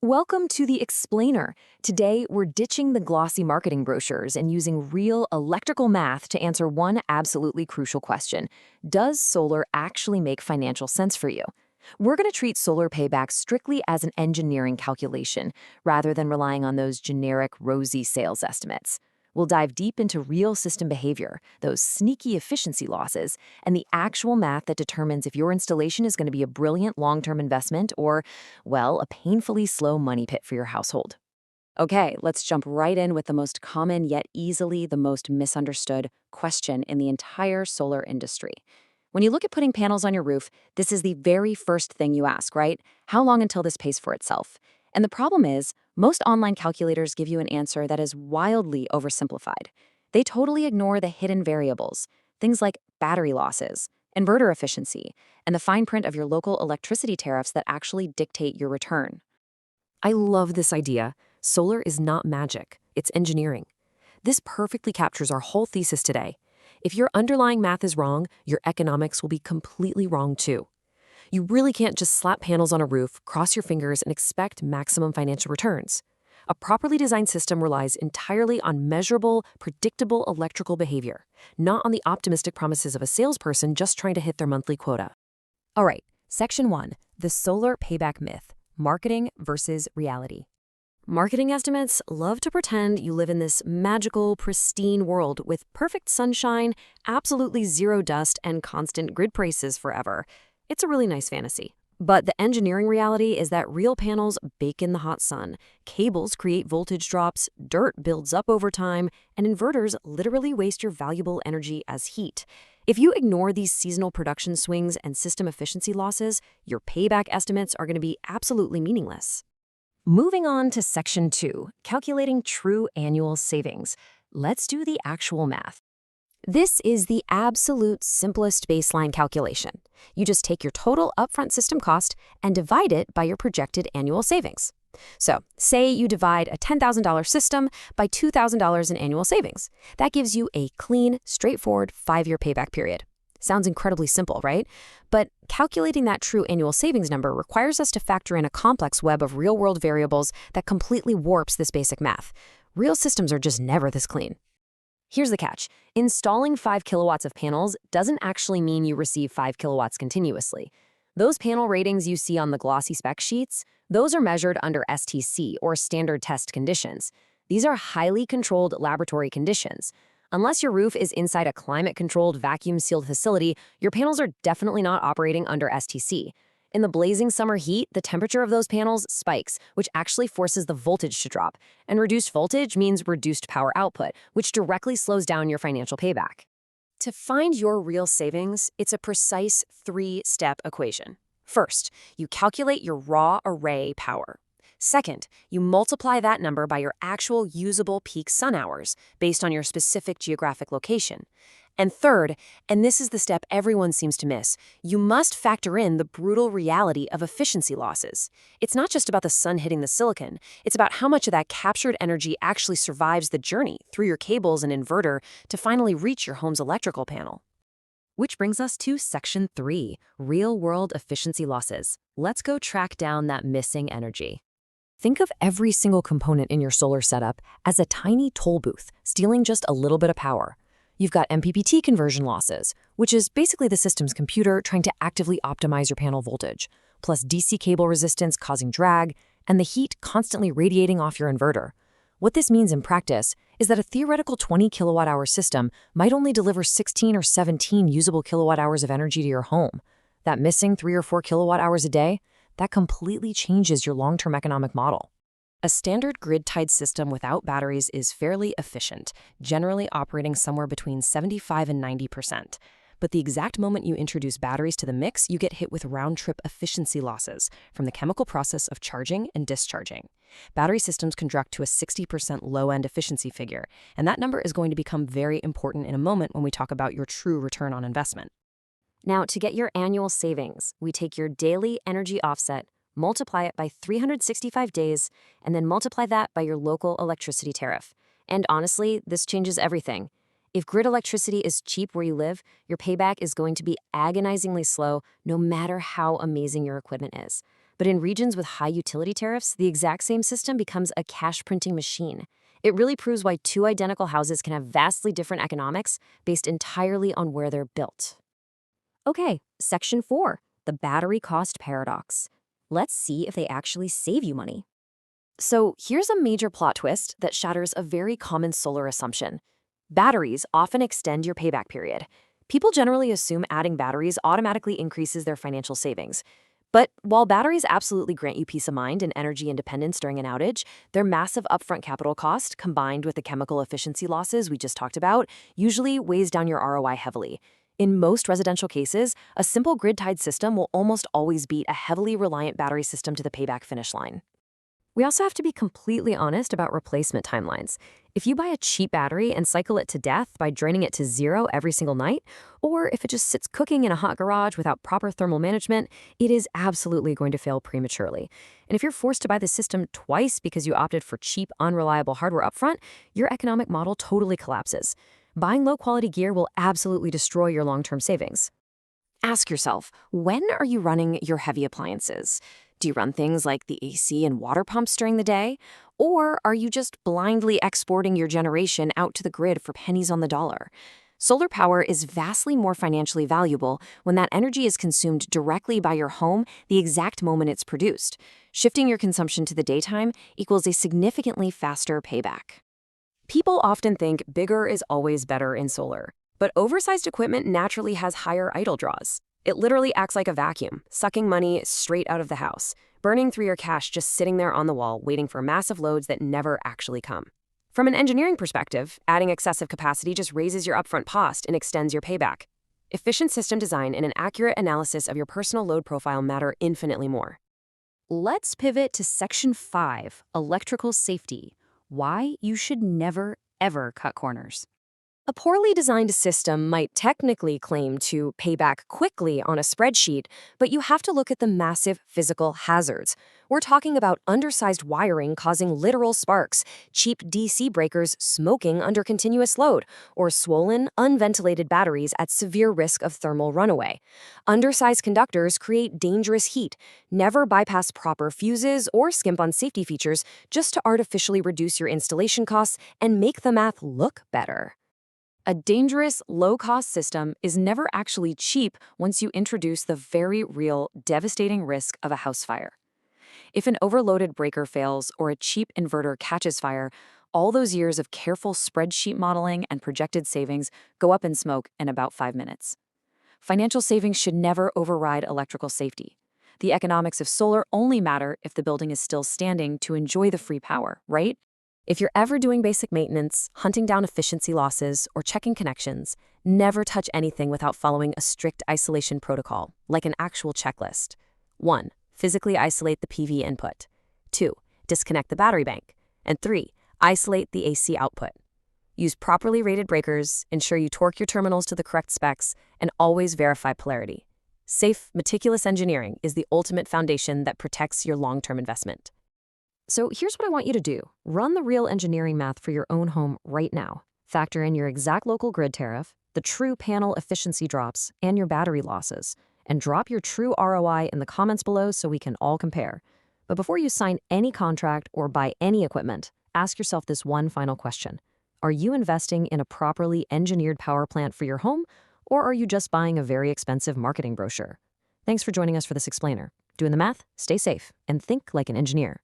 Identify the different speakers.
Speaker 1: Welcome to the Explainer. Today, we're ditching the glossy marketing brochures and using real electrical math to answer one absolutely crucial question. Does solar actually make financial sense for you? We're going to treat solar payback strictly as an engineering calculation, rather than relying on those generic, rosy sales estimates. We'll dive deep into real system behavior, those sneaky efficiency losses, and the actual math that determines if your installation is going to be a brilliant long-term investment or, well, a painfully slow money pit for your household. Okay, let's jump right in with the most common yet easily the most misunderstood question in the entire solar industry. When you look at putting panels on your roof, this is the very first thing you ask, right? How long until this pays for itself? And the problem is, most online calculators give you an answer that is wildly oversimplified. They totally ignore the hidden variables, things like battery losses, inverter efficiency, and the fine print of your local electricity tariffs that actually dictate your return.
Speaker 2: I love this idea. Solar is not magic, it's engineering. This perfectly captures our whole thesis today. If your underlying math is wrong, your economics will be completely wrong too. You really can't just slap panels on a roof, cross your fingers, and expect maximum financial returns. A properly designed system relies entirely on measurable, predictable electrical behavior, not on the optimistic promises of a salesperson just trying to hit their monthly quota.
Speaker 1: All right, Section 1, the solar payback myth, marketing versus reality.
Speaker 2: Marketing estimates love to pretend you live in this magical, pristine world with perfect sunshine, absolutely zero dust, and constant grid prices forever. It's a really nice fantasy. But the engineering reality is that real panels bake in the hot sun, cables create voltage drops, dirt builds up over time, and inverters literally waste your valuable energy as heat. If you ignore these seasonal production swings and system efficiency losses, your payback estimates are going to be absolutely meaningless.
Speaker 1: Moving on to Section 2, calculating true annual savings. Let's do the actual math. This is the absolute simplest baseline calculation. You just take your total upfront system cost and divide it by your projected annual savings. So, say you divide a $10,000 system by $2,000 in annual savings. That gives you a clean, straightforward 5-year payback period. Sounds incredibly simple, right? But calculating that true annual savings number requires us to factor in a complex web of real-world variables that completely warps this basic math. Real systems are just never this clean. Here's the catch. Installing 5 kilowatts of panels doesn't actually mean you receive 5 kilowatts continuously. Those panel ratings you see on the glossy spec sheets, those are measured under STC, or standard test conditions. These are highly controlled laboratory conditions. Unless your roof is inside a climate-controlled, vacuum-sealed facility, your panels are definitely not operating under STC. In the blazing summer heat, the temperature of those panels spikes, which actually forces the voltage to drop. And reduced voltage means reduced power output, which directly slows down your financial payback. To find your real savings, it's a precise 3-step equation. First, you calculate your raw array power. Second, you multiply that number by your actual usable peak sun hours based on your specific geographic location. And third, and this is the step everyone seems to miss, you must factor in the brutal reality of efficiency losses. It's not just about the sun hitting the silicon, it's about how much of that captured energy actually survives the journey through your cables and inverter to finally reach your home's electrical panel. Which brings us to Section 3, real-world efficiency losses. Let's go track down that missing energy. Think of every single component in your solar setup as a tiny toll booth, stealing just a little bit of power. You've got MPPT conversion losses, which is basically the system's computer trying to actively optimize your panel voltage, plus DC cable resistance causing drag, and the heat constantly radiating off your inverter. What this means in practice is that a theoretical 20 kilowatt-hour system might only deliver 16 or 17 usable kilowatt-hours of energy to your home. That missing 3 or 4 kilowatt-hours a day, that completely changes your long-term economic model. A standard grid-tied system without batteries is fairly efficient, generally operating somewhere between 75 and 90%. But the exact moment you introduce batteries to the mix, you get hit with round-trip efficiency losses from the chemical process of charging and discharging. Battery systems contract to a 60% low-end efficiency figure, and that number is going to become very important in a moment when we talk about your true return on investment. Now, to get your annual savings, we take your daily energy offset, multiply it by 365 days, and then multiply that by your local electricity tariff. And honestly, this changes everything. If grid electricity is cheap where you live, your payback is going to be agonizingly slow no matter how amazing your equipment is. But But in regions with high utility tariffs, the exact same system becomes a cash printing machine. It really proves why two identical houses can have vastly different economics based entirely on where they're built. Okay, Section 4, the battery cost paradox. Let's see if they actually save you money. So here's a major plot twist that shatters a very common solar assumption. Batteries often extend your payback period. People generally assume adding batteries automatically increases their financial savings. But while batteries absolutely grant you peace of mind and energy independence during an outage, their massive upfront capital cost, combined with the chemical efficiency losses we just talked about, usually weighs down your ROI heavily. In most residential cases, a simple grid-tied system will almost always beat a heavily reliant battery system to the payback finish line. We also have to be completely honest about replacement timelines. If you buy a cheap battery and cycle it to death by draining it to zero every single night, or if it just sits cooking in a hot garage without proper thermal management, it is absolutely going to fail prematurely. And if you're forced to buy the system twice because you opted for cheap, unreliable hardware upfront, your economic model totally collapses. Buying low-quality gear will absolutely destroy your long-term savings. Ask yourself, when are you running your heavy appliances? Do you run things like the AC and water pumps during the day? Or are you just blindly exporting your generation out to the grid for pennies on the dollar? Solar power is vastly more financially valuable when that energy is consumed directly by your home the exact moment it's produced. Shifting your consumption to the daytime equals a significantly faster payback. People often think bigger is always better in solar, but oversized equipment naturally has higher idle draws. It literally acts like a vacuum, sucking money straight out of the house, burning through your cash just sitting there on the wall, waiting for massive loads that never actually come. From an engineering perspective, adding excessive capacity just raises your upfront cost and extends your payback. Efficient system design and an accurate analysis of your personal load profile matter infinitely more. Let's pivot to Section 5, electrical safety. Why you should never, ever cut corners. A poorly designed system might technically claim to pay back quickly on a spreadsheet, but you have to look at the massive physical hazards. We're talking about undersized wiring causing literal sparks, cheap DC breakers smoking under continuous load, or swollen, unventilated batteries at severe risk of thermal runaway. Undersized conductors create dangerous heat. Never bypass proper fuses or skimp on safety features just to artificially reduce your installation costs and make the math look better. A dangerous, low-cost system is never actually cheap once you introduce the very real, devastating risk of a house fire. If an overloaded breaker fails or a cheap inverter catches fire, all those years of careful spreadsheet modeling and projected savings go up in smoke in about 5 minutes. Financial savings should never override electrical safety. The economics of solar only matter if the building is still standing to enjoy the free power, right? If you're ever doing basic maintenance, hunting down efficiency losses, or checking connections, never touch anything without following a strict isolation protocol, like an actual checklist. 1. Physically isolate the PV input. 2. Disconnect the battery bank. And 3. Isolate the AC output. Use properly rated breakers, ensure you torque your terminals to the correct specs, and always verify polarity. Safe, meticulous engineering is the ultimate foundation that protects your long-term investment. So here's what I want you to do. Run the real engineering math for your own home right now. Factor in your exact local grid tariff, the true panel efficiency drops, and your battery losses. And drop your true ROI in the comments below so we can all compare. But before you sign any contract or buy any equipment, ask yourself this one final question. Are you investing in a properly engineered power plant for your home, or are you just buying a very expensive marketing brochure? Thanks for joining us for this explainer. Doing the math, stay safe, and think like an engineer.